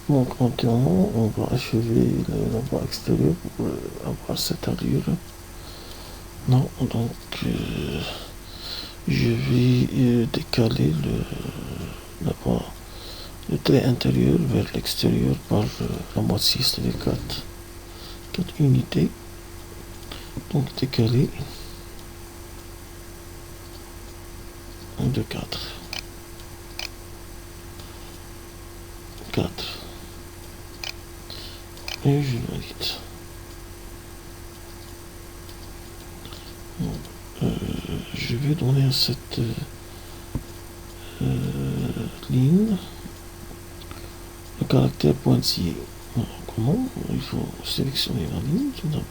Donc maintenant, on va achever la voie extérieure pour avoir cette allure. Non, donc je vais décaler la voie, le trait intérieur vers l'extérieur par la moitié, c'est-à-dire 4 unités. Donc décaler de 4. 4. Et je valide. Donc, je vais donner à cette ligne le caractère pointillé. Alors, comment? Il faut sélectionner la ligne tout d'abord.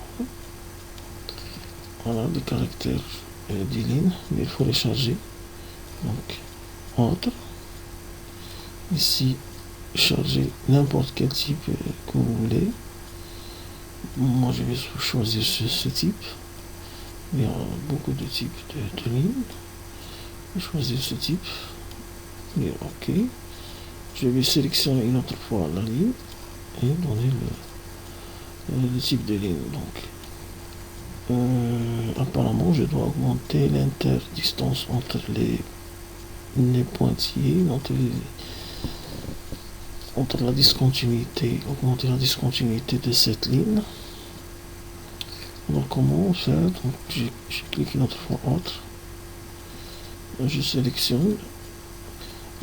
Voilà, les caractères des lignes, mais il faut les charger. Donc, ordre. Ici, charger n'importe quel type que vous voulez. Moi, je vais choisir ce type. Il y a beaucoup de types de lignes. Je vais choisir ce type. Dire OK. Je vais sélectionner une autre fois la ligne et donner le type de ligne. Donc, apparemment, je dois augmenter l'interdistance entre les pointillés, entre la discontinuité, augmenter la discontinuité de cette ligne. Alors comment faire? Donc je clique une autre fois autre. Je sélectionne.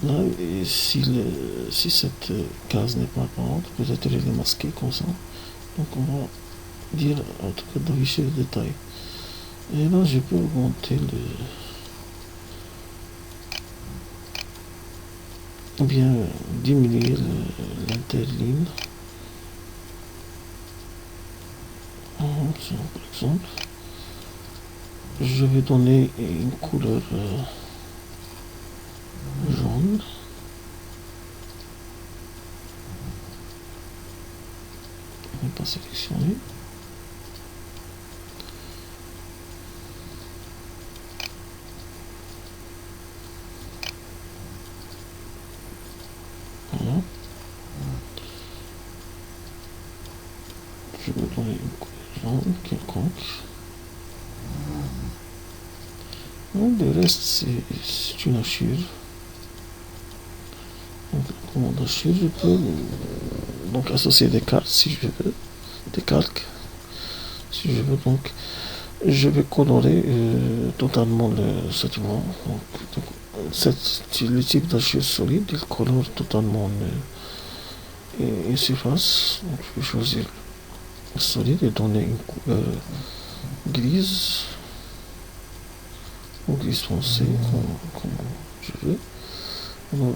Là, et si cette case n'est pas apparente, peut-être elle est masquée comme ça. Donc on va dire en tout cas d'afficher le détail. Et là je peux augmenter ou bien diminuer l'interligne. Par exemple, je vais donner une couleur jaune. Je ne vais pas sélectionner. Voilà. Je vais donner une couleur jaune quelconque. Le reste, c'est une hachure. Donc, la commande hachure, je peux donc associer des cartes si je veux, des calques si je veux. Donc, je vais colorer totalement cette voie. Donc, le type d'hachure solide, il colore totalement une surface. Donc, je vais choisir solide et donner une couleur grise ou grise foncée comme je veux. Alors,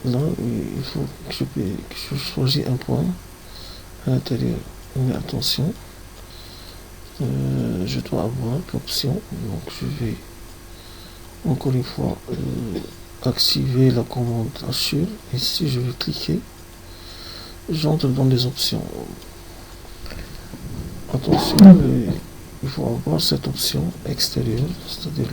là, il faut que je choisisse un point à l'intérieur. Mais attention, je dois avoir l'option. Donc, je vais encore une fois activer la commande hachure. Ici, je vais cliquer. J'entre dans les options. Attention, il faut avoir cette option extérieure, c'est-à-dire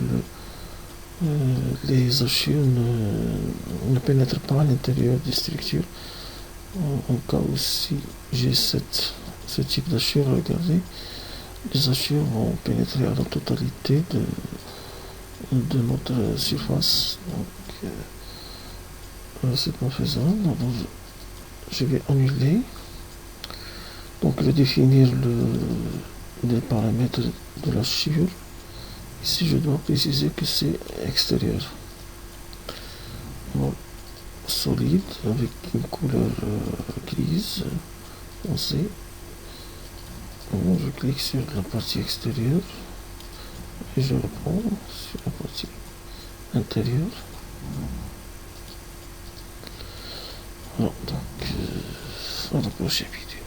les hachures ne pénètrent pas à l'intérieur des structures. En cas où si j'ai ce type d'hachure, regardez, les hachures vont pénétrer à la totalité de notre surface. Donc, c'est pas faisable. Donc, je vais annuler. Donc, je vais définir les paramètres de la hachure. Ici, je dois préciser que c'est extérieur. Donc, solide avec une couleur grise foncée. Donc, je clique sur la partie extérieure et je reprends sur la partie intérieure. Voilà, donc à la prochaine vidéo.